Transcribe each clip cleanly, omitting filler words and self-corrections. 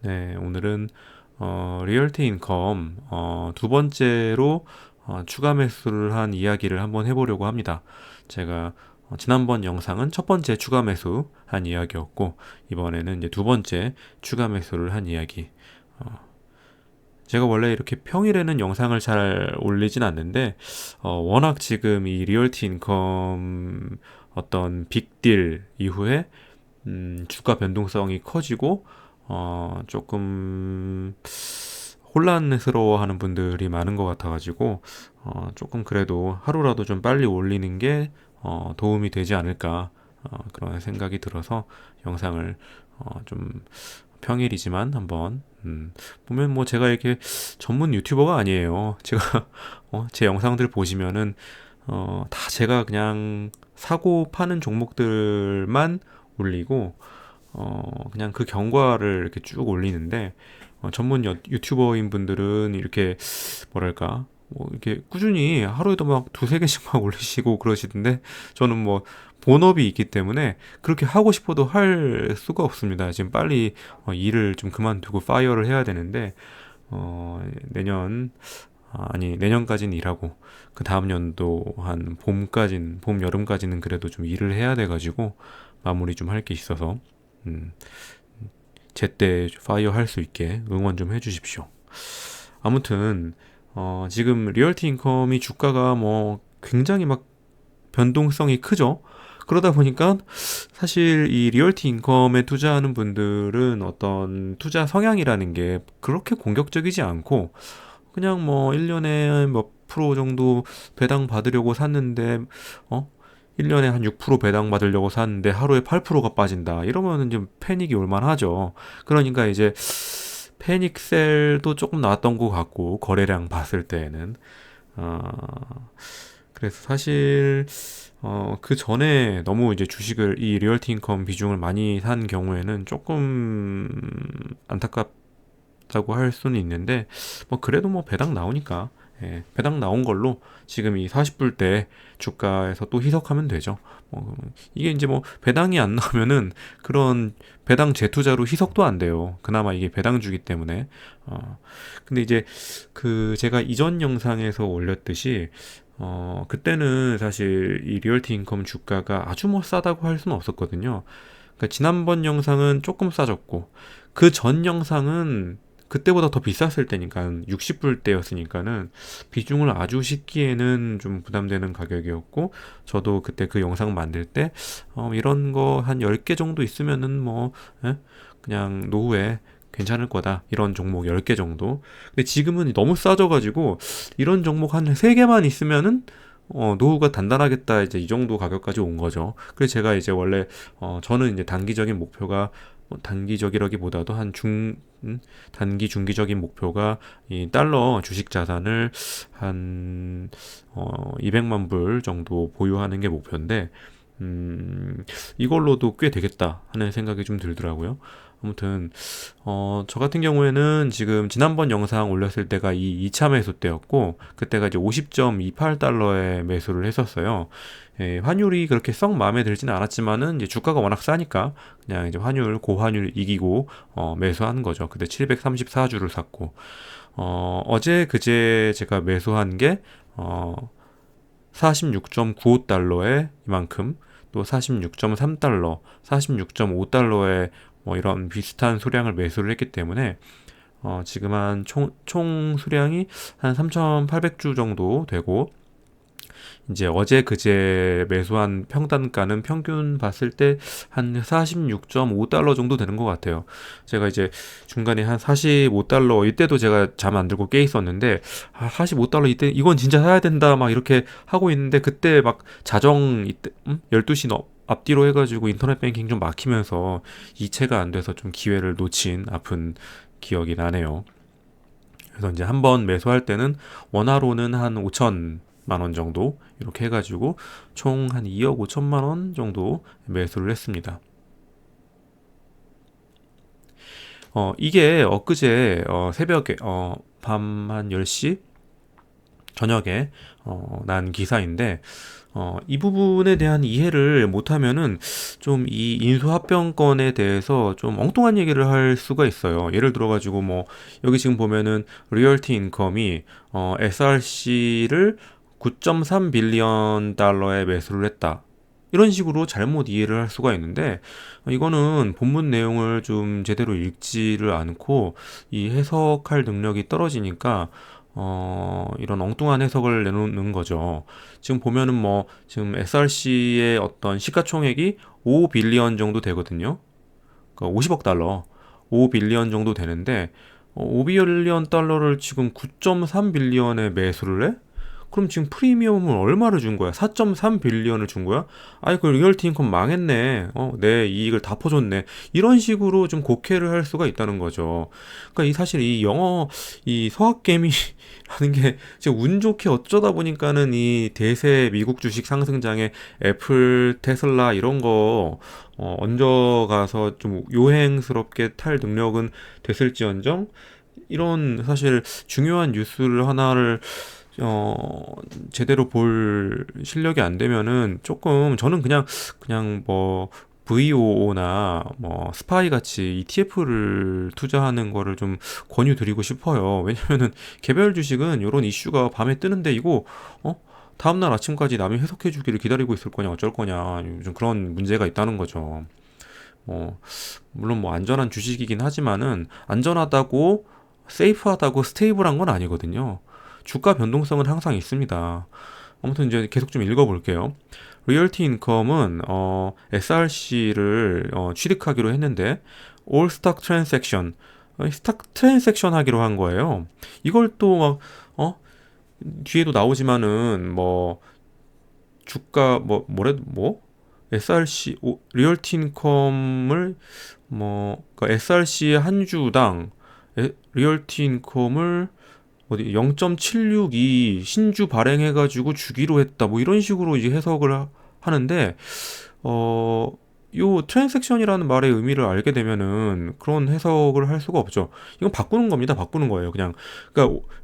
네, 오늘은 리얼티 인컴 두 번째로 추가 매수를 한 이야기를 한번 해보려고 합니다. 제가 지난번 영상은 첫 번째 추가 매수 한 이야기였고 이번에는 이제 두 번째 추가 매수를 한 이야기. 어, 제가 원래 이렇게 평일에는 영상을 잘 올리진 않는데 워낙 지금 이 리얼티 인컴 어떤 빅딜 이후에 주가 변동성이 커지고 조금 혼란스러워하는 분들이 많은 것 같아가지고 조금 그래도 하루라도 좀 빨리 올리는 게 도움이 되지 않을까 그런 생각이 들어서 영상을 좀 평일이지만 한번 보면 뭐 제가 이렇게 전문 유튜버가 아니에요. 제가 제 영상들 보시면은 다 제가 그냥 사고 파는 종목들만 올리고 그냥 그 경과를 이렇게 쭉 올리는데 전문 유튜버인 분들은 이렇게 뭐랄까 뭐 이렇게 꾸준히 하루에도 막 두세 개씩 막 올리시고 그러시던데 저는 뭐 본업이 있기 때문에 그렇게 하고 싶어도 할 수가 없습니다. 지금 빨리 일을 좀 그만두고 파이어를 해야 되는데 내년 아니 내년까지는 일하고 그 다음 연도 한 봄까진 봄 여름까지는 그래도 좀 일을 해야 돼가지고 마무리 좀 할 게 있어서 음, 제때 파이어 할 수 있게 응원 좀 해주십시오. 아무튼 지금 리얼티 인컴이 주가가 뭐 굉장히 막 변동성이 크죠. 그러다 보니까 사실 이 리얼티 인컴에 투자하는 분들은 어떤 투자 성향이라는 게 그렇게 공격적이지 않고 그냥 뭐 1년에 몇 프로 정도 배당 받으려고 샀는데 어? 1년에 한 6% 배당 받으려고 샀는데 하루에 8%가 빠진다. 이러면은 좀 패닉이 올 만하죠. 그러니까 이제 패닉셀도 조금 나왔던 것 같고 거래량 봤을 때에는 그래서 사실 그 전에 너무 이제 주식을 이 리얼티 인컴 비중을 많이 산 경우에는 조금 안타깝다고 할 수는 있는데 뭐 그래도 뭐 배당 나오니까 배당 나온 걸로 지금 이 40불대 주가에서 또 희석하면 되죠. 이게 이제 뭐 배당이 안 나오면은 그런 배당 재투자로 희석도 안 돼요. 그나마 이게 배당주기 때문에. 근데 이제 그 제가 이전 영상에서 올렸듯이 그때는 사실 이 리얼티 인컴 주가가 아주 뭐 싸다고 할 수는 없었거든요. 그러니까 지난번 영상은 조금 싸졌고 그 전 영상은 그때보다 더 비쌌을 때니까 60불 대였으니까는 비중을 아주 싣기에는 좀 부담되는 가격이었고 저도 그때 그 영상 만들 때 이런 거 한 10개 정도 있으면은 뭐 그냥 노후에 괜찮을 거다. 이런 종목 10개 정도. 근데 지금은 너무 싸져가지고 이런 종목 한 3개만 있으면은 노후가 단단하겠다 이제 이 정도 가격까지 온 거죠. 그래서 제가 이제 원래 저는 이제 단기적인 목표가 단기적이라기보다도 단기 중기적인 목표가 이 달러 주식 자산을 한 200만 불 정도 보유하는 게 목표인데 이걸로도 꽤 되겠다 하는 생각이 좀 들더라고요. 아무튼 저 같은 경우에는 지금 지난번 영상 올렸을 때가 이 2차 매수 때였고 그때가 이제 50.28달러에 매수를 했었어요. 환율이 그렇게 썩 마음에 들지는 않았지만은 이제 주가가 워낙 싸니까 그냥 이제 고환율 이기고 매수한 거죠. 그때 734주를 샀고 어제 그제 제가 매수한 게 46.95달러에 이만큼 또 46.3달러, 46.5달러에 뭐 이런 비슷한 수량을 매수를 했기 때문에 지금 한 총 수량이 한 3,800주 정도 되고 이제 어제 그제 매수한 평단가는 평균 봤을 때 한 46.5달러 정도 되는 것 같아요. 제가 이제 중간에 한 45달러 이때도 제가 잠 안 들고 깨 있었는데 45달러 이때 이건 진짜 사야 된다 막 이렇게 하고 있는데 그때 막 자정 이때 12시 앞뒤로 해가지고 인터넷 뱅킹 좀 막히면서 이체가 안 돼서 좀 기회를 놓친 아픈 기억이 나네요. 그래서 이제 한번 매수할 때는 원화로는 한 5천만 원 정도 이렇게 해가지고 총 한 2억 5천만 원 정도 매수를 했습니다. 이게 엊그제 새벽에 밤 한 10시 저녁에 난 기사인데 이 부분에 대한 이해를 못하면은 좀 이 인수합병권에 대해서 좀 엉뚱한 얘기를 할 수가 있어요. 예를 들어가지고 뭐 여기 지금 보면은 리얼티 인컴이 SRC를 9.3 빌리언 달러에 매수를 했다. 이런 식으로 잘못 이해를 할 수가 있는데 이거는 본문 내용을 좀 제대로 읽지를 않고 이 해석할 능력이 떨어지니까 이런 엉뚱한 해석을 내놓는 거죠. 지금 보면은 뭐 지금 SRC의 어떤 시가총액이 5 빌리언 정도 되거든요. 그러니까 50억 달러, 5 빌리언 정도 되는데 5 빌리언 달러를 지금 9.3 빌리언에 매수를 해? 그럼 지금 프리미엄을 얼마를 준 거야? 4.3 빌리언을 준 거야? 아이, 그 리얼티 인컴 망했네. 내 이익을 다 퍼줬네. 이런 식으로 좀 곡해를 할 수가 있다는 거죠. 그러니까 이 사실 이 영어, 이 서학 개미 하는 게 지금 운 좋게 어쩌다 보니까는 이 대세 미국 주식 상승장에 애플, 테슬라 이런 거 얹어가서 좀 요행스럽게 탈 능력은 됐을지언정 이런 사실 중요한 뉴스를 하나를 제대로 볼 실력이 안 되면은 조금 저는 그냥 뭐 VOO나 뭐 스파이 같이 ETF를 투자하는 거를 좀 권유드리고 싶어요. 왜냐면은 개별 주식은 이런 이슈가 밤에 뜨는데 이거 다음날 아침까지 남이 해석해 주기를 기다리고 있을 거냐 어쩔 거냐 좀 그런 문제가 있다는 거죠. 뭐 물론 뭐 안전한 주식이긴 하지만은 안전하다고 세이프하다고 스테이블한 건 아니거든요. 주가 변동성은 항상 있습니다. 아무튼 이제 계속 좀 읽어볼게요. 리얼티 인컴은 SRC를 취득하기로 했는데 All Stock Transaction, 스탁 트랜섹션 하기로 한 거예요. 이걸 또 막 뒤에도 나오지만은 뭐 주가 뭐 SRC 리얼티 인컴을 그러니까 SRC 한 주당 리얼티 인컴을 어디 0.762 신주 발행해가지고 주기로 했다. 뭐 이런 식으로 이제 해석을 하는데 요 트랜잭션이라는 말의 의미를 알게 되면은 그런 해석을 할 수가 없죠. 이건 바꾸는 겁니다. 바꾸는 거예요. 그러니까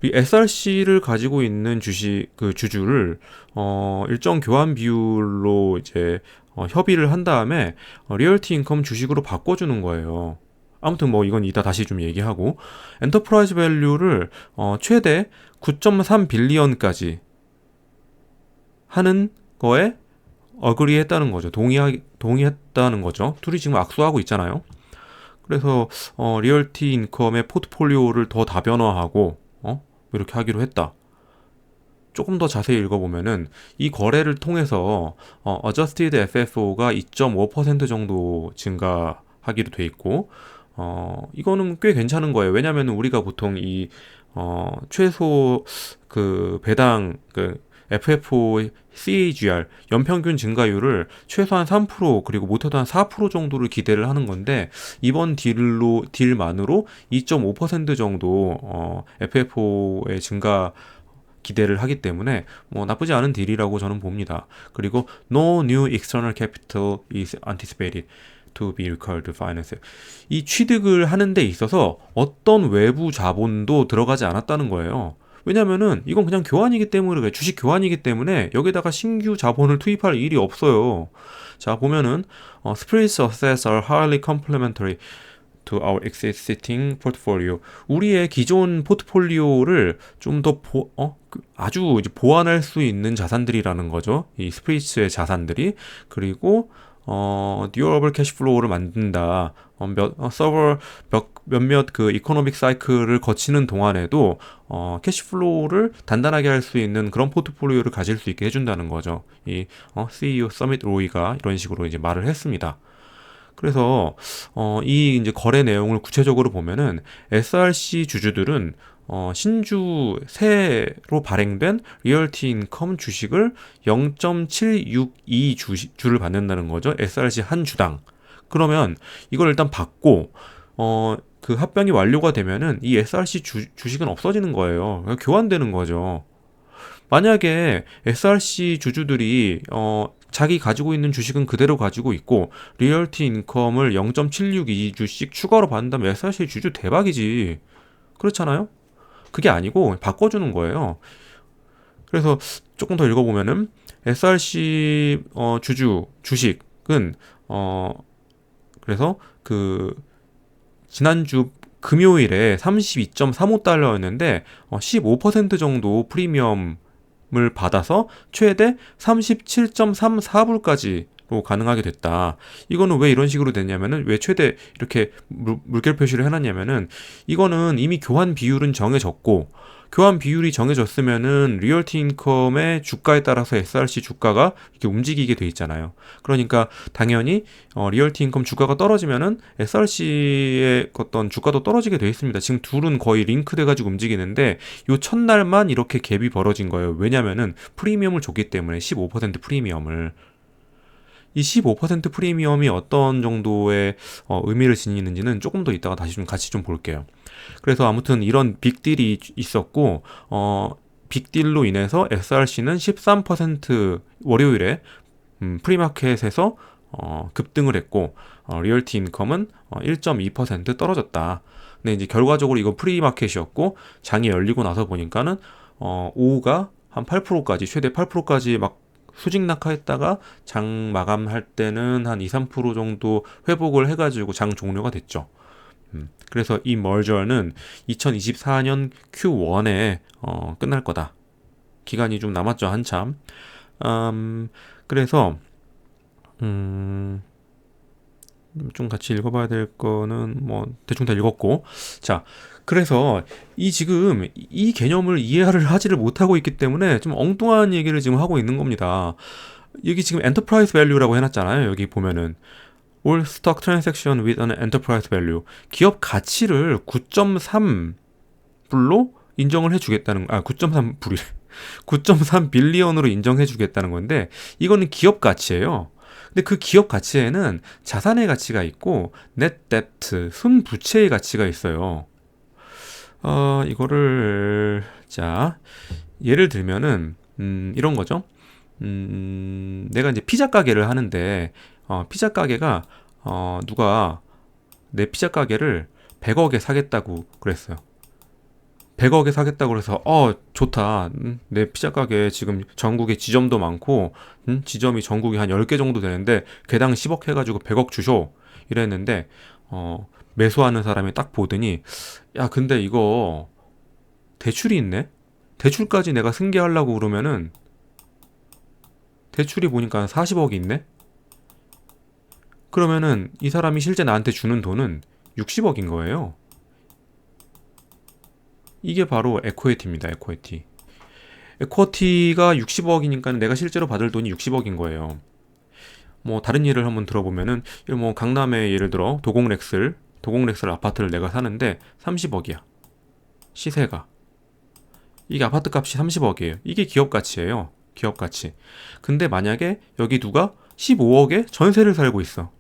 이 SRC를 가지고 있는 주식 그 주주를 일정 교환 비율로 이제 협의를 한 다음에 리얼티 인컴 주식으로 바꿔주는 거예요. 아무튼 뭐 이건 이따 다시 좀 얘기하고 엔터프라이즈 밸류를 최대 9.3 빌리언까지 하는 거에 어그리했다는 거죠. 동의했다는 거죠. 둘이 지금 악수하고 있잖아요. 그래서 리얼티 인컴의 포트폴리오를 더 다변화하고 이렇게 하기로 했다. 조금 더 자세히 읽어보면은 이 거래를 통해서 Adjusted FFO가 2.5% 정도 증가하기로 돼 있고 이거는 꽤 괜찮은 거예요. 왜냐하면 우리가 보통 이 최소 그 배당 그 FFO CAGR 연평균 증가율을 최소한 3% 그리고 못해도 한 4% 정도를 기대를 하는 건데 이번 딜만으로 2.5% 정도 FFO의 증가 기대를 하기 때문에 뭐 나쁘지 않은 딜이라고 저는 봅니다. 그리고 no new external capital is anticipated to be required to finance. 이 취득을 하는 데 있어서 어떤 외부 자본도 들어가지 않았다는 거예요. 왜냐면은 이건 그냥 교환이기 때문에 그래. 주식 교환이기 때문에 여기다가 신규 자본을 투입할 일이 없어요. 자, 보면은 Spirits assets are highly complementary to our existing portfolio. 우리의 기존 포트폴리오를 좀 더 아주 이제 보완할 수 있는 자산들이라는 거죠. 이 스프리츠의 자산들이. 그리고 듀어러블 캐시플로우를 만든다. 몇몇 그 이코노믹 사이클을 거치는 동안에도 캐시플로우를 단단하게 할 수 있는 그런 포트폴리오를 가질 수 있게 해준다는 거죠. 이 CEO 서밋 로이가 이런 식으로 이제 말을 했습니다. 그래서 이 이제 거래 내용을 구체적으로 보면은 SRC 주주들은 신주 새로 발행된 리얼티 인컴 주식을 0.762 주를 받는다는 거죠. SRC 한 주당. 그러면 이걸 일단 받고 그 합병이 완료가 되면은 이 SRC 주식은 없어지는 거예요. 교환되는 거죠. 만약에 SRC 주주들이 자기 가지고 있는 주식은 그대로 가지고 있고 리얼티 인컴을 0.762주씩 추가로 받는다면 SRC 주주 대박이지. 그렇잖아요? 그게 아니고 바꿔주는 거예요. 그래서 조금 더 읽어보면은 SRC 주식은 그래서 그 지난주 금요일에 32.35달러였는데 15% 정도 프리미엄을 받아서 최대 37.34불까지로 가능하게 됐다. 이거는 왜 이런 식으로 됐냐면은, 왜 최대 이렇게 물결 표시를 해놨냐면은, 이거는 이미 교환 비율은 정해졌고, 교환 비율이 정해졌으면은 리얼티 인컴의 주가에 따라서 SRC 주가가 이렇게 움직이게 돼 있잖아요. 그러니까 당연히 리얼티 인컴 주가가 떨어지면은 SRC의 어떤 주가도 떨어지게 돼 있습니다. 지금 둘은 거의 링크돼 가지고 움직이는데 요 첫날만 이렇게 갭이 벌어진 거예요. 왜냐면은 프리미엄을 줬기 때문에, 15% 프리미엄을. 이 15% 프리미엄이 어떤 정도의 의미를 지니는지는 조금 더 이따가 다시 좀 같이 좀 볼게요. 그래서 아무튼 이런 빅딜이 있었고, 빅딜로 인해서 SRC는 13% 월요일에 프리마켓에서 급등을 했고, 리얼티 인컴은 1.2% 떨어졌다. 근데 이제 결과적으로 이건 프리마켓이었고, 장이 열리고 나서 보니까는 오후가 한 8%까지, 최대 8%까지 막 수직 낙하했다가 장 마감할 때는 한 2, 3% 정도 회복을 해가지고 장 종료가 됐죠. 그래서 이 멀저는 2024년 Q1에 끝날 거다. 기간이 좀 남았죠, 한참. 그래서 좀 같이 읽어봐야 될 거는 뭐 대충 다 읽었고, 자, 그래서 지금 이 개념을 이해를 하지를 못하고 있기 때문에 좀 엉뚱한 얘기를 지금 하고 있는 겁니다. 여기 지금 엔터프라이즈 밸류라고 해놨잖아요. 여기 보면은 All stock transaction with an enterprise value, 기업 가치를 9.3불로 인정을 해주겠다는 9.3불이 9.3 빌리언으로 인정해주겠다는 건데, 이거는 기업 가치예요. 근데 그 기업 가치에는 자산의 가치가 있고 net debt, 순부채의 가치가 있어요. 이거를 자, 예를 들면은 이런 거죠. 내가 이제 피자 가게를 하는데, 피자 가게가 누가 내 피자 가게를 100억에 사겠다고 그랬어요. 100억에 사겠다고 그래서 좋다. 내 피자 가게 지금 전국에 지점도 많고, 지점이 전국에 한 10개 정도 되는데 개당 10억 해가지고 100억 주쇼 이랬는데, 매수하는 사람이 딱 보더니, 야 근데 이거 대출이 있네? 대출까지 내가 승계하려고 그러면은 대출이 보니까 40억이 있네? 그러면은 이 사람이 실제 나한테 주는 돈은 60억인 거예요. 이게 바로 에코이티입니다. 에코이티. 에코이티가 60억이니까 내가 실제로 받을 돈이 60억인 거예요. 뭐 다른 예를 한번 들어보면은, 뭐 강남에 예를 들어 도공렉슬 아파트를 내가 사는데 30억이야. 시세가. 이게 아파트 값이 30억이에요. 이게 기업 가치예요. 기업 가치. 근데 만약에 여기 누가 15억에 전세를 살고 있어.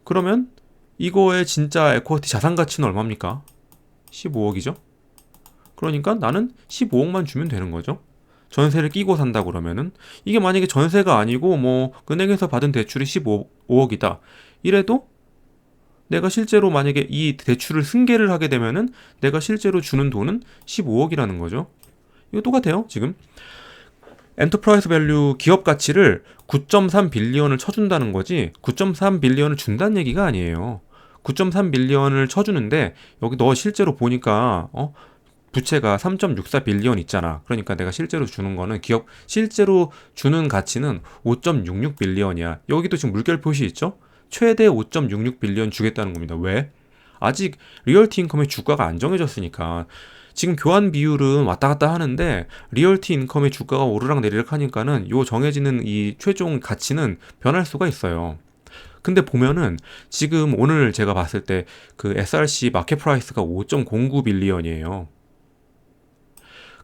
그러면 이거의 진짜 에코이티 자산 가치는 얼마입니까? 15억이죠. 그러니까 나는 15억만 주면 되는 거죠. 전세를 끼고 산다 그러면은, 이게 만약에 전세가 아니고 뭐 은행에서 받은 대출이 15억이다. 이래도 내가 실제로 만약에 이 대출을 승계를 하게 되면은 내가 실제로 주는 돈은 15억이라는 거죠. 이거 똑같아요, 지금. 엔터프라이즈 밸류, 기업 가치를 9.3 빌리언을 쳐준다는 거지 9.3 빌리언을 준다는 얘기가 아니에요. 9.3 빌리언을 쳐주는데 여기 너 실제로 보니까 부채가 3.64 빌리언 있잖아. 그러니까 내가 실제로 주는 거는, 기업 실제로 주는 가치는 5.66 빌리언이야. 여기도 지금 물결 표시 있죠? 최대 5.66 빌리언 주겠다는 겁니다. 왜? 아직 리얼티 인컴의 주가가 안 정해졌으니까. 지금 교환 비율은 왔다 갔다 하는데 리얼티 인컴의 주가가 오르락 내리락 하니까는 요 정해지는 이 최종 가치는 변할 수가 있어요. 근데 보면은 지금 오늘 제가 봤을 때 그 SRC 마켓 프라이스가 5.09 빌리언이에요.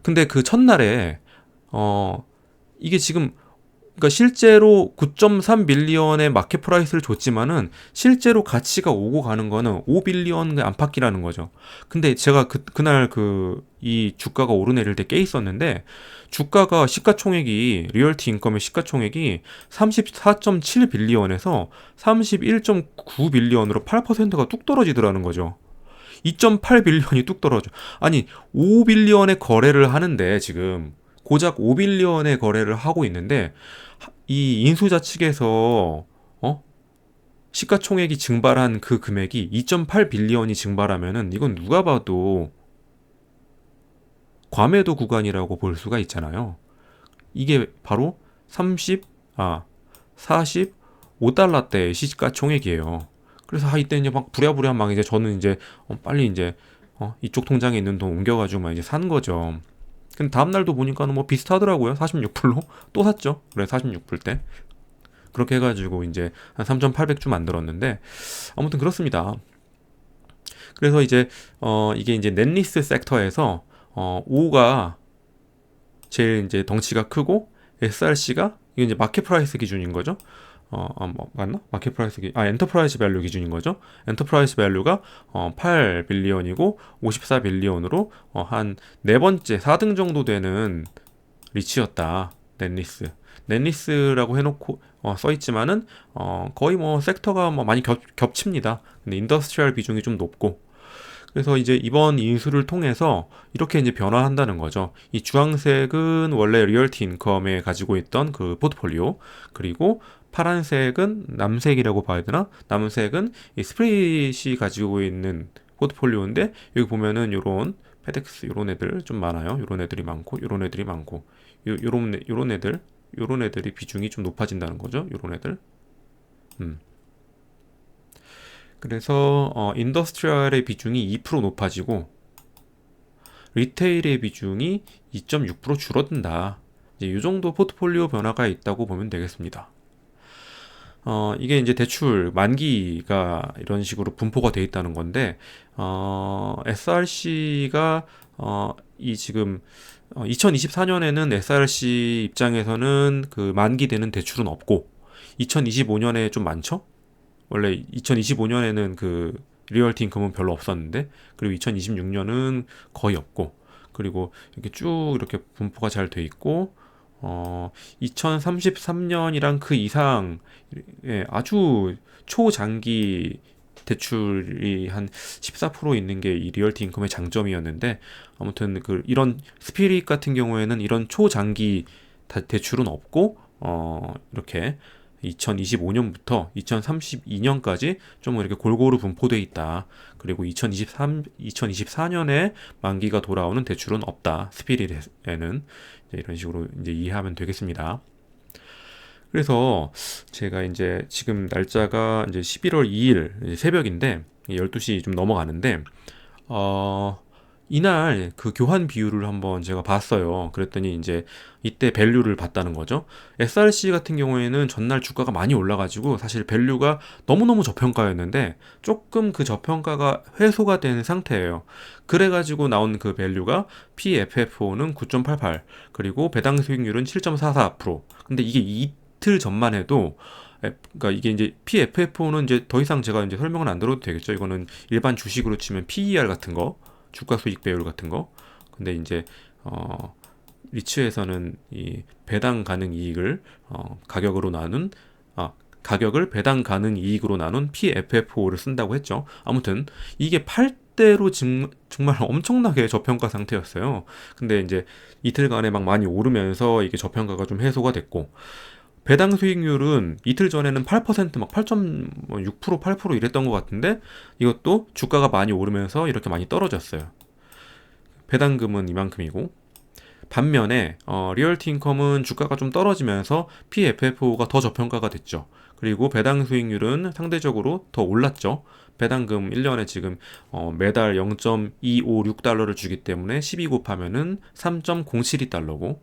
근데 그 첫날에 이게 지금, 그러니까 실제로 9.3 빌리언의 마켓 프라이스를 줬지만은 실제로 가치가 오고 가는 거는 5 빌리언 안팎이라는 거죠. 근데 제가 그날 이 주가가 오르내릴 때 깨 있었는데, 주가가 시가총액이, 리얼티 인컴의 시가총액이 34.7 빌리언에서 31.9 빌리언으로 8%가 뚝 떨어지더라는 거죠. 2.8 빌리언이 뚝 떨어져. 아니, 5 빌리언의 거래를 하는데 지금 고작 5빌리언의 거래를 하고 있는데 이 인수자 측에서 시가총액이 증발한 그 금액이 2.8빌리언이 증발하면은 이건 누가 봐도 과매도 구간이라고 볼 수가 있잖아요. 이게 바로 45달러대의 시가총액이에요. 그래서 이때 이제 막 부랴부랴 막 이제 저는 이제 빨리 이제 이쪽 통장에 있는 돈 옮겨가지고 막 이제 산 거죠. 근데 다음날도 보니까는 뭐 비슷하더라고요. 46불로 또 샀죠. 그래 46불 때 그렇게 해가지고 이제 한 3,800주 만들었는데 아무튼 그렇습니다. 그래서 이제 이게 이제 넷리스 섹터에서 5가 제일 이제 덩치가 크고 SRC가 이게 이제 마켓 프라이스 기준인 거죠. 맞나? 마켓 프라이스 엔터프라이즈 밸류 기준인 거죠. 엔터프라이즈 밸류가 8빌리언이고 54빌리언으로 한 네 번째 4등 정도 되는 리치였다. 넷리스라고 해놓고 써 있지만은 거의 뭐 섹터가 뭐 많이 겹칩니다. 근데 인더스트리얼 비중이 좀 높고 그래서 이제 이번 인수를 통해서 이렇게 이제 변화한다는 거죠. 이 주황색은 원래 리얼티 인컴에 가지고 있던 그 포트폴리오, 그리고 파란색은 남색이라고 봐야 되나? 남색은 이 스프릿이 가지고 있는 포트폴리오인데 여기 보면은 요런 페덱스 요런 애들 좀 많아요. 요런 애들이 많고 요런 애들이 많고 요런 애들이 비중이 좀 높아진다는 거죠. 요런 애들. 그래서 인더스트리얼의 비중이 2% 높아지고 리테일의 비중이 2.6% 줄어든다. 이제 이 정도 포트폴리오 변화가 있다고 보면 되겠습니다. 이게 이제 대출 만기가 이런 식으로 분포가 돼 있다는 건데 SRC가 이 지금 2024년에는 SRC 입장에서는 그 만기 되는 대출은 없고 2025년에 좀 많죠? 원래 2025년에는 그 리얼티 인컴은 별로 없었는데 그리고 2026년은 거의 없고 그리고 이렇게 쭉 이렇게 분포가 잘 돼 있고 2033년이랑 그 이상 아주 초장기 대출이 한 14% 있는 게 이 리얼티 인컴의 장점이었는데 아무튼 그 이런 스피릿 같은 경우에는 이런 초장기 대출은 없고 이렇게 2025년부터 2032년까지 좀 이렇게 골고루 분포돼 있다. 그리고 2024년에 만기가 돌아오는 대출은 없다. 스피릿에는 이런 식으로 이제 이해하면 되겠습니다. 그래서 제가 이제 지금 날짜가 이제 11월 2일 새벽인데 12시 좀 넘어가는데 이날 그 교환 비율을 한번 제가 봤어요. 그랬더니 이제 이때 밸류를 봤다는 거죠. SRC 같은 경우에는 전날 주가가 많이 올라가지고 사실 밸류가 너무너무 저평가였는데 조금 그 저평가가 회소가 된 상태예요. 그래가지고 나온 그 밸류가 PFFO는 9.88 그리고 배당 수익률은 7.44%. 근데 이게 이틀 전만 해도 그러니까 이게 이제 PFFO는 이제 더 이상 제가 이제 설명을 안 들어도 되겠죠. 이거는 일반 주식으로 치면 PER 같은 거. 주가 수익 배율 같은 거. 근데 이제 리츠에서는 이 배당 가능 이익을 가격으로 나눈 가격을 배당 가능 이익으로 나눈 PFFO를 쓴다고 했죠. 아무튼 이게 8대로 정말 엄청나게 저평가 상태였어요. 근데 이제 이틀간에 막 많이 오르면서 이게 저평가가 좀 해소가 됐고 배당 수익률은 이틀 전에는 8% 막 8.6% 8% 이랬던 것 같은데 이것도 주가가 많이 오르면서 이렇게 많이 떨어졌어요. 배당금은 이만큼이고 반면에 리얼티 인컴은 주가가 좀 떨어지면서 PFFO가 더 저평가가 됐죠. 그리고 배당 수익률은 상대적으로 더 올랐죠. 배당금 1년에 지금 매달 0.256달러를 주기 때문에 12 곱하면은 3.072달러고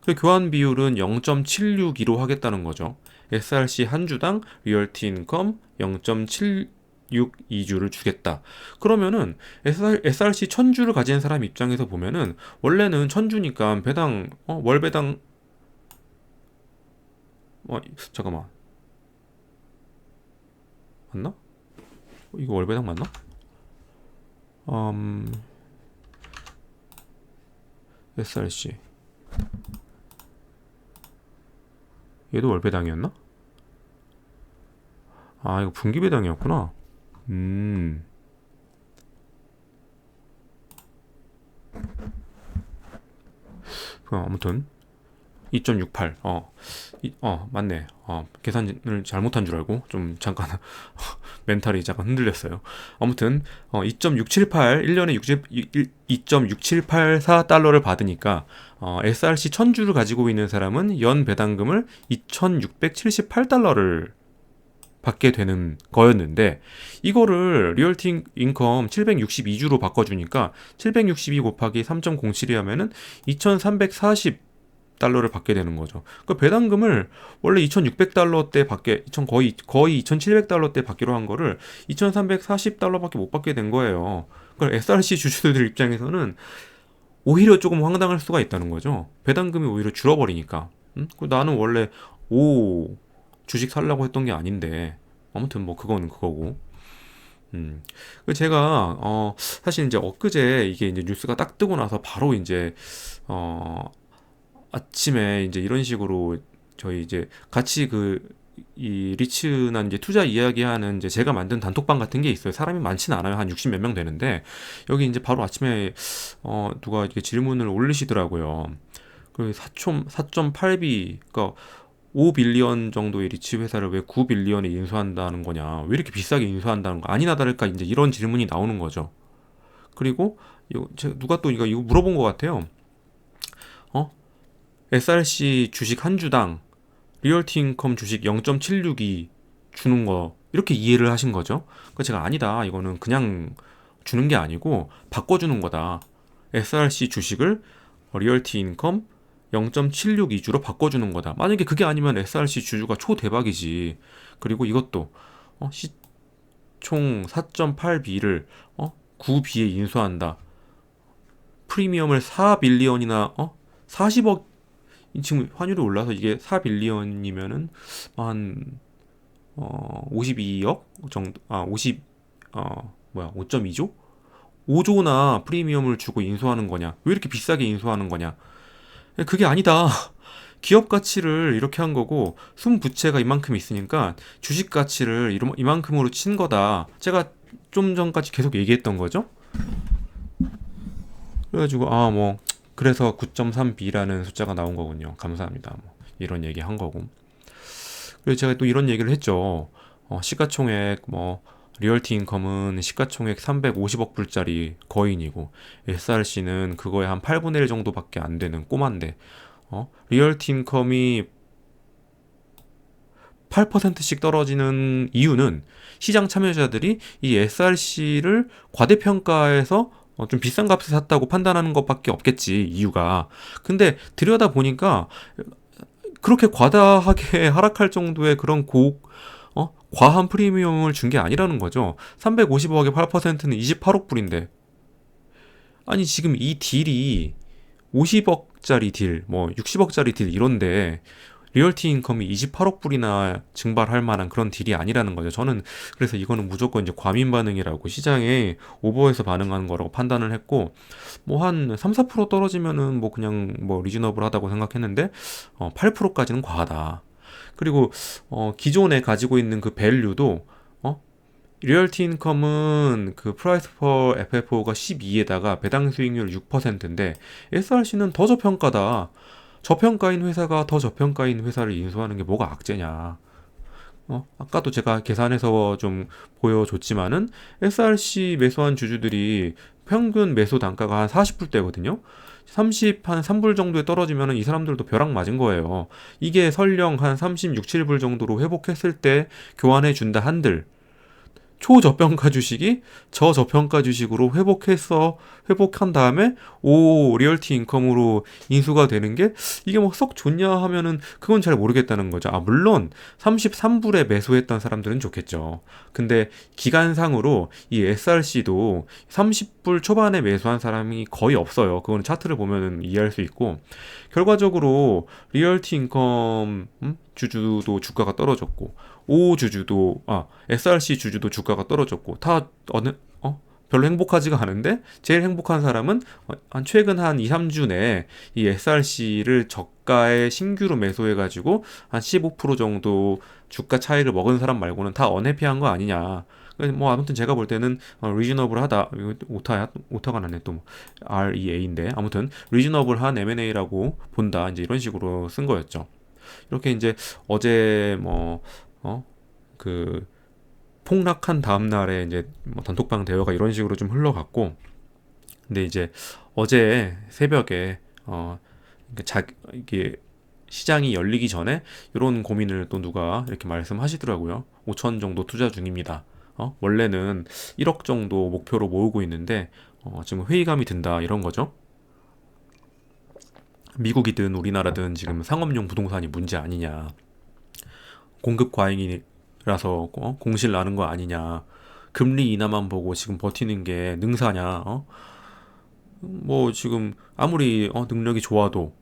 그 교환 비율은 0.762로 하겠다는 거죠. SRC 한 주당 리얼티 인컴 0.762주를 주겠다. 그러면은 SRC 1000주를 가진 사람 입장에서 보면은 원래는 1000주니까 배당 월 배당 잠깐만 맞나? 이거 월 배당 맞나? SRC 얘도 월 배당이었나? 이거 분기 배당이었구나. 아무튼 2.68. 맞네. 계산을 잘못한 줄 알고 좀 잠깐 멘탈이 잠깐 흔들렸어요. 아무튼 2.678 1년에 2.6784달러를 받으니까 SRC 1000주를 가지고 있는 사람은 연 배당금을 2678달러를 받게 되는 거였는데, 이거를 리얼티 인컴 762주로 바꿔주니까 762 곱하기 3.07이 하면은 2340달러를 받게 되는 거죠. 그 배당금을 원래 2600달러 때 받게, 거의 2700달러 때 받기로 한 거를 2340달러밖에 못 받게 된 거예요. 그러니까 SRC 주주들 입장에서는 오히려 조금 황당할 수가 있다는 거죠. 배당금이 오히려 줄어버리니까. 나는 원래 주식 살려고 했던 게 아닌데, 아무튼 뭐 그거는 그거고. 제가 사실 이제 엊그제 이게 이제 뉴스가 딱 뜨고 나서 바로 이제 아침에 이제 이런 식으로 저희 이제 같이 이 리츠나 이제 투자 이야기하는 이제 제가 만든 단톡방 같은 게 있어요. 사람이 많지는 않아요. 한 60 몇 명 되는데, 여기 이제 바로 아침에 누가 이렇게 질문을 올리시더라고요. 그 4.8B, 그러니까 5빌리언 정도의 리츠 회사를 왜 9빌리언에 인수한다는 거냐, 왜 이렇게 비싸게 인수한다는 거 아니나 다를까, 이제 이런 질문이 나오는 거죠. 그리고 누가 또 이거 물어본 것 같아요. SRC 주식 한 주당 리얼티 인컴 주식 0.762 주는 거, 이렇게 이해를 하신 거죠. 그러니까 제가 아니다, 이거는 그냥 주는 게 아니고 바꿔주는 거다. SRC 주식을 리얼티 인컴 0.762주로 바꿔주는 거다. 만약에 그게 아니면 SRC 주주가 초대박이지. 그리고 이것도 시총 4.8B를 9B에 인수한다. 프리미엄을 4빌리언이나 40억, 지금 환율이 올라서 이게 4빌리언이면은 한 52억 정도, 5.2조? 5조나 프리미엄을 주고 인수하는 거냐? 왜 이렇게 비싸게 인수하는 거냐? 그게 아니다. 기업 가치를 이렇게 한 거고, 순부채가 이만큼 있으니까 주식 가치를 이만큼으로 친 거다. 제가 좀 전까지 계속 얘기했던 거죠. 그래가지고 그래서 9.3B라는 숫자가 나온 거군요. 감사합니다. 이런 얘기 한 거고. 그래서 제가 또 이런 얘기를 했죠. 시가총액 리얼티 인컴은 시가총액 350억 불짜리 거인이고, SRC는 그거에 한 8분의 1 정도밖에 안 되는 꼬만데, 리얼티 인컴이 8%씩 떨어지는 이유는 시장 참여자들이 이 SRC를 과대평가해서 좀 비싼 값에 샀다고 판단하는 것밖에 없겠지, 이유가. 근데 들여다보니까 그렇게 과다하게 하락할 정도의 그런 과한 프리미엄을 준 게 아니라는 거죠. 350억에 8%는 28억 불인데, 아니 지금 이 딜이 50억짜리 딜, 60억짜리 딜 이런데 리얼티 인컴이 28억 불이나 증발할 만한 그런 딜이 아니라는 거죠. 저는 그래서 이거는 무조건 이제 과민 반응이라고, 시장에 오버해서 반응하는 거라고 판단을 했고, 한 3, 4% 떨어지면은 그냥 리즈너블하다고 생각했는데 8%까지는 과하다. 그리고 기존에 가지고 있는 그 밸류도 리얼티 인컴은 그 프라이스 퍼 FFO가 12에다가 배당 수익률 6%인데 SRC는 더 저평가다. 저평가인 회사가 더 저평가인 회사를 인수하는 게 뭐가 악재냐. 아까도 제가 계산해서 좀 보여줬지만은 SRC 매수한 주주들이 평균 매수 단가가 한 40불대거든요. 30, 한 3불 정도에 떨어지면 이 사람들도 벼락 맞은 거예요. 이게 설령 한 36, 7불 정도로 회복했을 때 교환해 준다 한들, 초저평가 주식이 저저평가 주식으로 회복한 다음에 리얼티 인컴으로 인수가 되는 게 이게 썩 좋냐 하면은 그건 잘 모르겠다는 거죠. 물론 33불에 매수했던 사람들은 좋겠죠. 근데 기간상으로 이 SRC도 30불 초반에 매수한 사람이 거의 없어요. 그거는 차트를 보면은 이해할 수 있고, 결과적으로 리얼티 인컴 주주도 주가가 떨어졌고, SRC 주주도 주가가 떨어졌고, 다 별로 행복하지가 않은데, 제일 행복한 사람은 최근 한 2, 3주 내에 이 SRC를 저가에 신규로 매수해가지고 한 15% 정도 주가 차이를 먹은 사람 말고는 다 언해피한 거 아니냐. 뭐 아무튼 제가 볼 때는 리즈너블하다. 이거 오타가 났네 또. REA인데 아무튼 리즈너블한 M&A라고 본다. 이제 이런 식으로 쓴 거였죠. 이렇게 이제 어제 그 폭락한 다음 날에 이제 뭐 단톡방 대화가 이런 식으로 좀 흘러갔고, 근데 이제 어제 새벽에 이게 시장이 열리기 전에 이런 고민을 또 누가 이렇게 말씀하시더라고요. 5천 정도 투자 중입니다. 원래는 1억 정도 목표로 모으고 있는데 지금 회의감이 든다 이런 거죠. 미국이든 우리나라든 지금 상업용 부동산이 문제 아니냐. 공급 과잉이라서 공실 나는 거 아니냐. 금리 인하만 보고 지금 버티는 게 능사냐. 뭐 지금 아무리 능력이 좋아도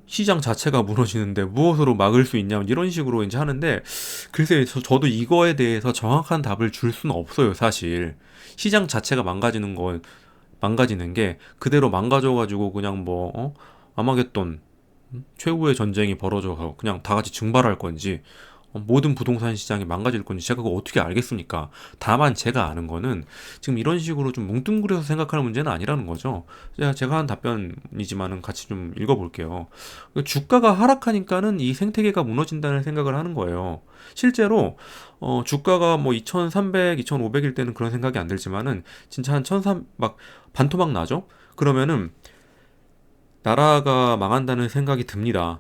시장 자체가 무너지는데 무엇으로 막을 수 있냐 이런 식으로 이제 하는데, 글쎄 저도 이거에 대해서 정확한 답을 줄 수는 없어요 사실. 시장 자체가 망가지는 게 그대로 망가져가지고 그냥 아마겟돈 최후의 전쟁이 벌어져서 그냥 다 같이 증발할 건지 모든 부동산 시장이 망가질 건지 제가 그거 어떻게 알겠습니까? 다만 제가 아는 거는 지금 이런 식으로 좀 뭉뚱그려서 생각하는 문제는 아니라는 거죠. 제가 한 답변이지만은 같이 좀 읽어볼게요. 주가가 하락하니까는 이 생태계가 무너진다는 생각을 하는 거예요. 실제로 주가가 뭐 2,300, 2,500일 때는 그런 생각이 안 들지만은 진짜 한 1,300 막 반토막 나죠? 그러면은 나라가 망한다는 생각이 듭니다.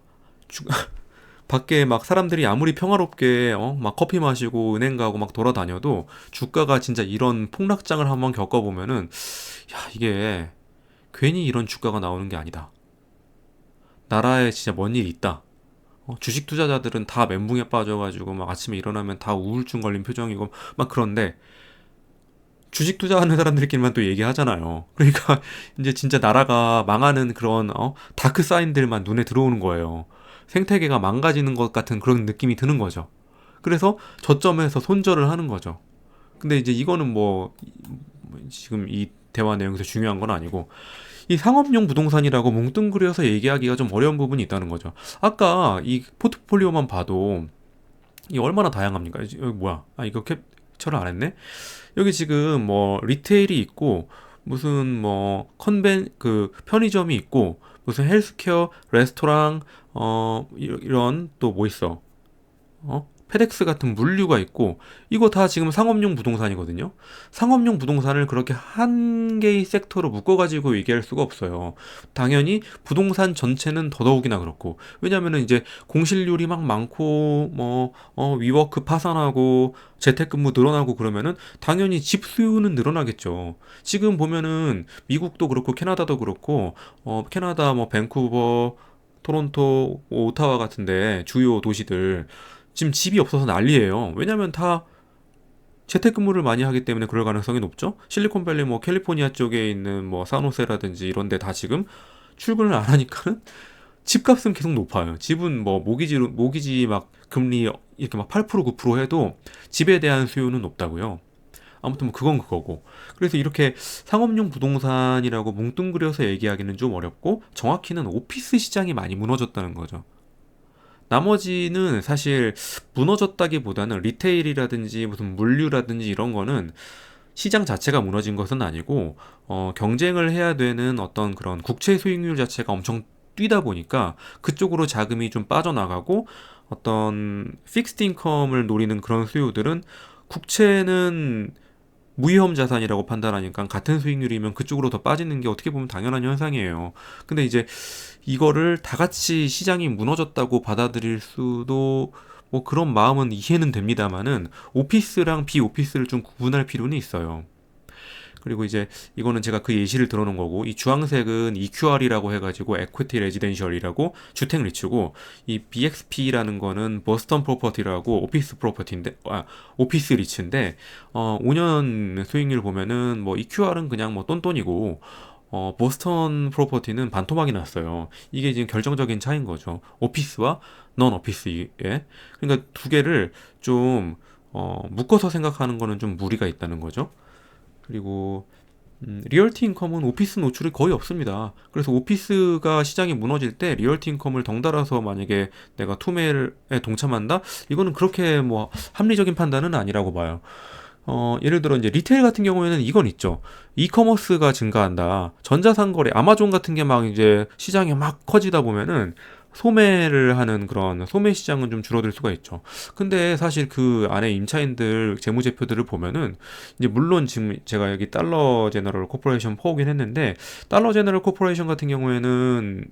밖에 막 사람들이 아무리 평화롭게 막 커피 마시고 은행 가고 막 돌아다녀도 주가가 진짜 이런 폭락장을 한번 겪어보면은 야, 이게 괜히 이런 주가가 나오는 게 아니다. 나라에 진짜 뭔 일이 있다. 주식 투자자들은 다 멘붕에 빠져가지고 막 아침에 일어나면 다 우울증 걸린 표정이고 막 그런데 주식 투자하는 사람들끼리만 또 얘기하잖아요. 그러니까 이제 진짜 나라가 망하는 그런 다크 사인들만 눈에 들어오는 거예요. 생태계가 망가지는 것 같은 그런 느낌이 드는 거죠. 그래서 저점에서 손절을 하는 거죠. 근데 이제 이거는 지금 이 대화 내용에서 중요한 건 아니고, 이 상업용 부동산이라고 뭉뚱그려서 얘기하기가 좀 어려운 부분이 있다는 거죠. 아까 이 포트폴리오만 봐도 이 얼마나 다양합니까? 여기 뭐야? 이거 캡처를 안 했네? 여기 지금 리테일이 있고 무슨 편의점이 있고 무슨 헬스케어, 레스토랑, 이런 또 뭐 있어? 페덱스 같은 물류가 있고, 이거 다 지금 상업용 부동산이거든요. 상업용 부동산을 그렇게 한 개의 섹터로 묶어가지고 얘기할 수가 없어요. 당연히 부동산 전체는 더더욱이나 그렇고, 왜냐면은 이제 공실률이 막 많고, 위워크 파산하고, 재택근무 늘어나고 그러면은 당연히 집 수요는 늘어나겠죠. 지금 보면은 미국도 그렇고 캐나다도 그렇고, 캐나다 밴쿠버, 토론토, 오타와 같은데 주요 도시들 지금 집이 없어서 난리예요. 왜냐면 다 재택근무를 많이 하기 때문에 그럴 가능성이 높죠. 실리콘밸리 캘리포니아 쪽에 있는 산호세라든지 이런 데 다 지금 출근을 안 하니까는 집값은 계속 높아요. 집은 모기지 막 금리 이렇게 막 8% 9% 해도 집에 대한 수요는 높다고요. 아무튼 그건 그거고. 그래서 이렇게 상업용 부동산이라고 뭉뚱그려서 얘기하기는 좀 어렵고, 정확히는 오피스 시장이 많이 무너졌다는 거죠. 나머지는 사실 무너졌다기보다는 리테일이라든지 무슨 물류라든지 이런 거는 시장 자체가 무너진 것은 아니고, 경쟁을 해야 되는 어떤 그런 국채 수익률 자체가 엄청 뛰다 보니까 그쪽으로 자금이 좀 빠져나가고, 어떤 픽스드 인컴을 노리는 그런 수요들은 국채는 무위험 자산이라고 판단하니까 같은 수익률이면 그쪽으로 더 빠지는 게 어떻게 보면 당연한 현상이에요. 근데 이제 이거를 다 같이 시장이 무너졌다고 받아들일 수도 그런 마음은 이해는 됩니다만은 오피스랑 비오피스를 좀 구분할 필요는 있어요. 그리고 이제 이거는 제가 그 예시를 들어놓은 거고, 이 주황색은 EQR이라고 해가지고 에퀴티 레지덴셜이라고 주택 리츠고, 이 BXP라는 거는 버스턴 프로퍼티라고 오피스 리츠인데 5년 수익률 보면은 EQR은 그냥 똔똔이고 보스턴 프로퍼티는 반토막이 났어요. 이게 지금 결정적인 차이인 거죠. 오피스와 넌 오피스에. 그러니까 두 개를 좀 묶어서 생각하는 거는 좀 무리가 있다는 거죠. 그리고 리얼티 인컴은 오피스 노출이 거의 없습니다. 그래서 오피스가 시장이 무너질 때 리얼티 인컴을 덩달아서 만약에 내가 투매에 동참한다? 이거는 그렇게 합리적인 판단은 아니라고 봐요. 예를 들어 이제 리테일 같은 경우에는 이건 있죠. 이커머스가 증가한다. 전자상거래, 아마존 같은 게 막 이제 시장이 막 커지다 보면은 소매를 하는 그런 소매 시장은 좀 줄어들 수가 있죠. 근데 사실 그 안에 임차인들 재무제표들을 보면은 이제 물론 지금 제가 여기 달러 제너럴 코퍼레이션 퍼오긴 했는데 달러 제너럴 코퍼레이션 같은 경우에는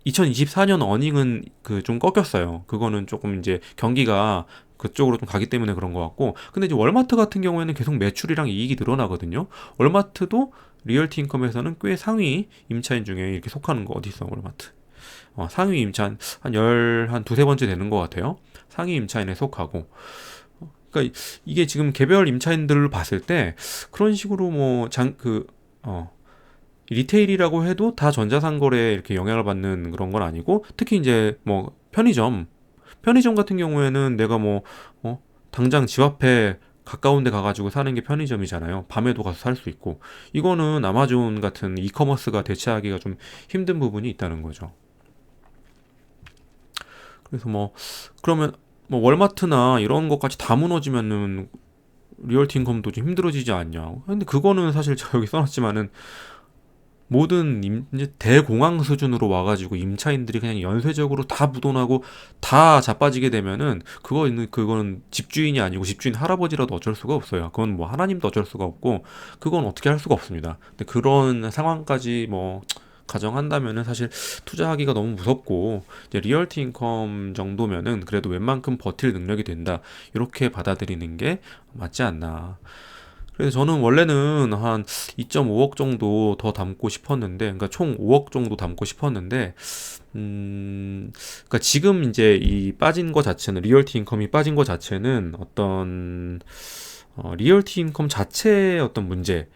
2024년 어닝은 그 좀 꺾였어요. 그거는 조금 이제 경기가 그쪽으로 좀 가기 때문에 그런 것 같고, 근데 이제 월마트 같은 경우에는 계속 매출이랑 이익이 늘어나거든요. 월마트도 리얼티 인컴에서는 꽤 상위 임차인 중에 이렇게 속하는 거 어디 있어, 월마트? 상위 임차인 한 두세 번째 되는 것 같아요. 상위 임차인에 속하고. 그러니까 이게 지금 개별 임차인들을 봤을 때 그런 식으로 리테일이라고 해도 다 전자상거래에 이렇게 영향을 받는 그런 건 아니고, 특히 이제 뭐 편의점 같은 경우에는 내가 당장 집 앞에 가까운 데 가가지고 사는 게 편의점이잖아요. 밤에도 가서 살 수 있고. 이거는 아마존 같은 이커머스가 대체하기가 좀 힘든 부분이 있다는 거죠. 그래서 그러면 월마트나 이런 것까지 다 무너지면은 리얼티 인컴도 좀 힘들어지지 않냐. 근데 그거는 사실 저 여기 써놨지만은 모든 이제 대공황 수준으로 와가지고 임차인들이 그냥 연쇄적으로 다 묻어나고 다 자빠지게 되면은 그거는 집주인이 아니고 집주인 할아버지라도 어쩔 수가 없어요. 그건 뭐 하나님도 어쩔 수가 없고 그건 어떻게 할 수가 없습니다. 근데 그런 상황까지 가정한다면은 사실 투자하기가 너무 무섭고, 이제 리얼티 인컴 정도면은 그래도 웬만큼 버틸 능력이 된다, 이렇게 받아들이는 게 맞지 않나. 그래서 저는 원래는 한 2.5억 정도 더 담고 싶었는데, 그러니까 총 5억 정도 담고 싶었는데, 그러니까 지금 이제 이 빠진 거 자체는, 리얼티 인컴이 빠진 거 자체는 리얼티 인컴 자체의 어떤 문제,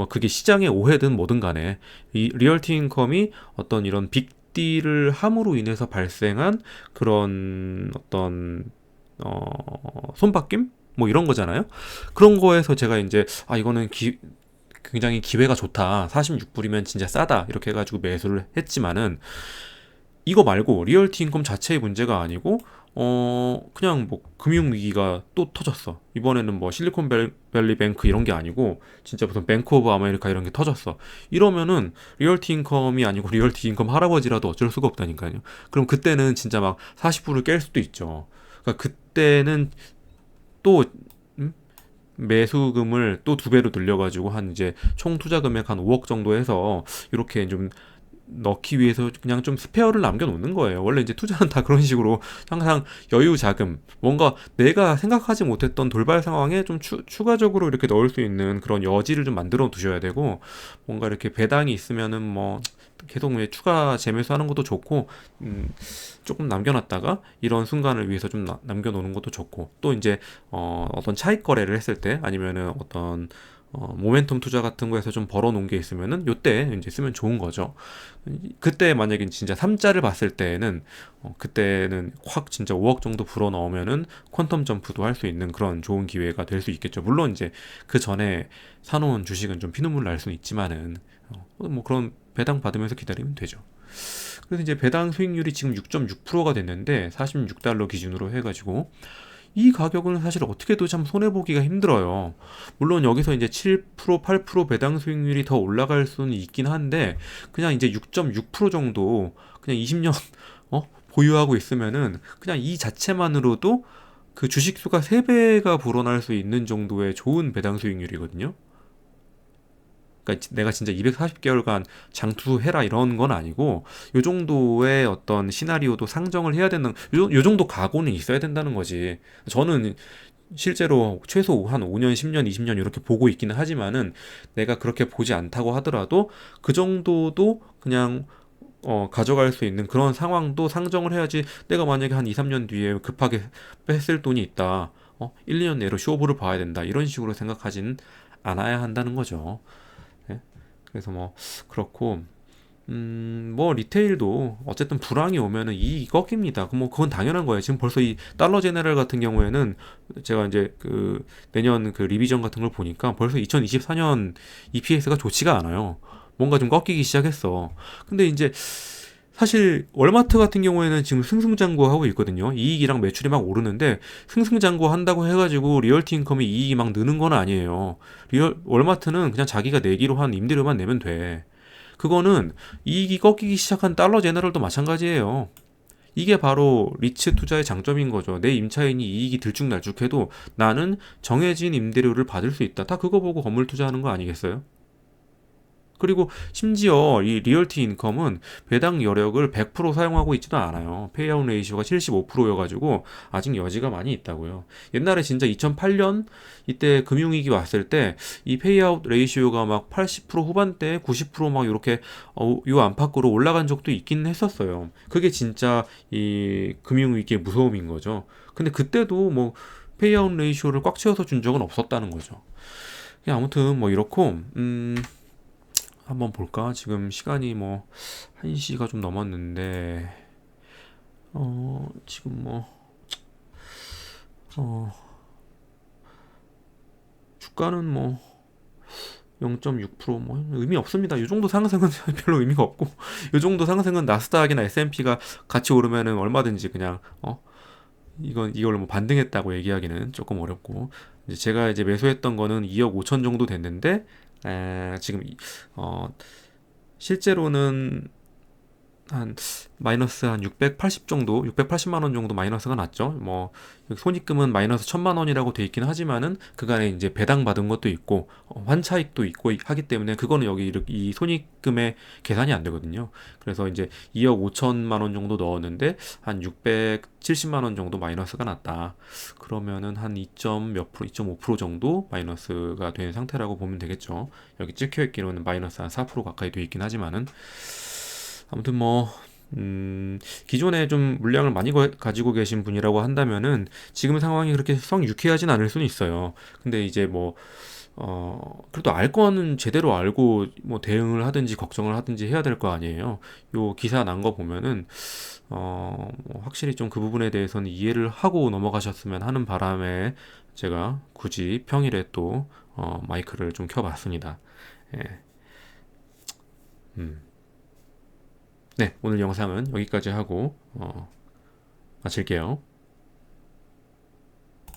그게 시장의 오해든 뭐든 간에 이 리얼티 인컴이 어떤 이런 빅딜을 함으로 인해서 발생한 그런 어떤 손바뀜? 이런 거잖아요. 그런 거에서 제가 이제 이거는 굉장히 기회가 좋다. 46불이면 진짜 싸다. 이렇게 해가지고 매수를 했지만은, 이거 말고 리얼티 인컴 자체의 문제가 아니고 그냥 금융위기가 또 터졌어. 이번에는 실리콘밸리 뱅크 이런 게 아니고 진짜 무슨 뱅크 오브 아메리카 이런 게 터졌어. 이러면은 리얼티 인컴이 아니고 리얼티 인컴 할아버지라도 어쩔 수가 없다니까요. 그럼 그때는 진짜 막 40불을 깰 수도 있죠. 그러니까 그때는 또 매수금을 또 두 배로 늘려가지고 한 이제 총 투자 금액 한 5억 정도 해서 이렇게 좀 넣기 위해서 그냥 좀 스페어를 남겨놓는 거예요. 원래 이제 투자는 다 그런 식으로 항상 여유 자금, 뭔가 내가 생각하지 못했던 돌발 상황에 좀 추가적으로 이렇게 넣을 수 있는 그런 여지를 좀 만들어 두셔야 되고, 뭔가 이렇게 배당이 있으면은 계속 추가 재매수하는 것도 좋고, 조금 남겨놨다가 이런 순간을 위해서 좀 남겨놓는 것도 좋고, 또 이제 어떤 차익 거래를 했을 때, 아니면은 어떤 모멘텀 투자 같은 거에서 좀 벌어놓은 게 있으면은 요때 이제 쓰면 좋은 거죠. 그때 만약에 진짜 3자를 봤을 때는 그때는 확 진짜 5억 정도 불어 넣으면은 퀀텀 점프도 할 수 있는 그런 좋은 기회가 될 수 있겠죠. 물론 이제 그 전에 사놓은 주식은 좀 피눈물 날 수는 있지만은 그런 배당 받으면서 기다리면 되죠. 그래서 이제 배당 수익률이 지금 6.6%가 됐는데 46달러 기준으로 해가지고 이 가격은 사실 어떻게도 참 손해보기가 힘들어요. 물론 여기서 이제 7%, 8% 배당 수익률이 더 올라갈 수는 있긴 한데, 그냥 이제 6.6% 정도 그냥 20년 보유하고 있으면은 그냥 이 자체만으로도 그 주식 수가 3배가 불어날 수 있는 정도의 좋은 배당 수익률이거든요. 그러니까 내가 진짜 240개월간 장투해라 이런 건 아니고, 요 정도의 어떤 시나리오도 상정을 해야 되는, 요 정도 각오는 있어야 된다는 거지. 저는 실제로 최소 한 5년, 10년, 20년 이렇게 보고 있기는 하지만은, 내가 그렇게 보지 않다고 하더라도 그 정도도 그냥 가져갈 수 있는 그런 상황도 상정을 해야지. 내가 만약에 한 2, 3년 뒤에 급하게 뺐을 돈이 있다. 1, 2년 내로 쇼부를 봐야 된다. 이런 식으로 생각하지는 않아야 한다는 거죠. 예? 그래서 그렇고, 리테일도 어쨌든 불황이 오면은 이익이 꺾입니다. 그건 당연한 거예요. 지금 벌써 이 달러 제네럴 같은 경우에는 제가 이제 그 내년 그 리비전 같은 걸 보니까 벌써 2024년 EPS가 좋지가 않아요. 뭔가 좀 꺾이기 시작했어. 근데 이제 사실 월마트 같은 경우에는 지금 승승장구하고 있거든요. 이익이랑 매출이 막 오르는데 승승장구 한다고 해가지고 리얼티 인컴이 이익이 막 느는 건 아니에요. 월마트는 그냥 자기가 내기로 한 임대료만 내면 돼. 그거는 이익이 꺾이기 시작한 달러 제너럴도 마찬가지예요. 이게 바로 리츠 투자의 장점인 거죠. 내 임차인이 이익이 들쭉날쭉해도 나는 정해진 임대료를 받을 수 있다. 다 그거 보고 건물 투자하는 거 아니겠어요? 그리고 심지어 이 리얼티 인컴은 배당 여력을 100% 사용하고 있지도 않아요. 페이아웃 레이시오가 75%여가지고 아직 여지가 많이 있다고요. 옛날에 진짜 2008년 이때 금융위기 왔을 때 이 페이아웃 레이시오가 막 80% 후반대, 90%막 이렇게 요 안팎으로 올라간 적도 있긴 했었어요. 그게 진짜 이 금융위기의 무서움인 거죠. 근데 그때도 뭐 페이아웃 레이시오를 꽉 채워서 준 적은 없었다는 거죠. 아무튼 뭐 이렇고 한번 볼까? 지금 시간이 뭐 1시가 좀 넘었는데 지금 뭐 어, 주가는 뭐 0.6%뭐 의미 없습니다. 이 정도 상승은 별로 의미가 없고 이 정도 상승은 나스닥이나 S&P가 같이 오르면은 얼마든지 그냥 이걸 뭐 반등했다고 얘기하기는 조금 어렵고 이제 제가 이제 매수했던 거는 2억 5천 정도 됐는데 지금 실제로는 한 마이너스 한 680 정도, 680만 원 정도 마이너스가 났죠. 뭐 손익금은 마이너스 1000만 원이라고 돼 있긴 하지만은 그간에 이제 배당 받은 것도 있고 환차익도 있고 하기 때문에 그거는 여기 이 손익금에 계산이 안 되거든요. 그래서 이제 2억 5천만 원 정도 넣었는데 한 670만 원 정도 마이너스가 났다. 그러면은 한 2점 몇 프로, 2.5% 정도 마이너스가 된 상태라고 보면 되겠죠. 여기 찍혀 있기로는 마이너스 한 4% 가까이 돼 있긴 하지만은 아무튼 뭐 기존에 좀 물량을 많이 가지고 계신 분이라고 한다면은 지금 상황이 그렇게 썩 유쾌하진 않을 수는 있어요. 근데 이제 뭐 그래도 알 거는 제대로 알고 뭐 대응을 하든지 걱정을 하든지 해야 될 거 아니에요. 요 기사 난 거 보면은 뭐 확실히 좀 그 부분에 대해서는 이해를 하고 넘어가셨으면 하는 바람에 제가 굳이 평일에 또 마이크를 좀 켜봤습니다. 예. 음. 네, 오늘 영상은 여기까지 하고 마칠게요.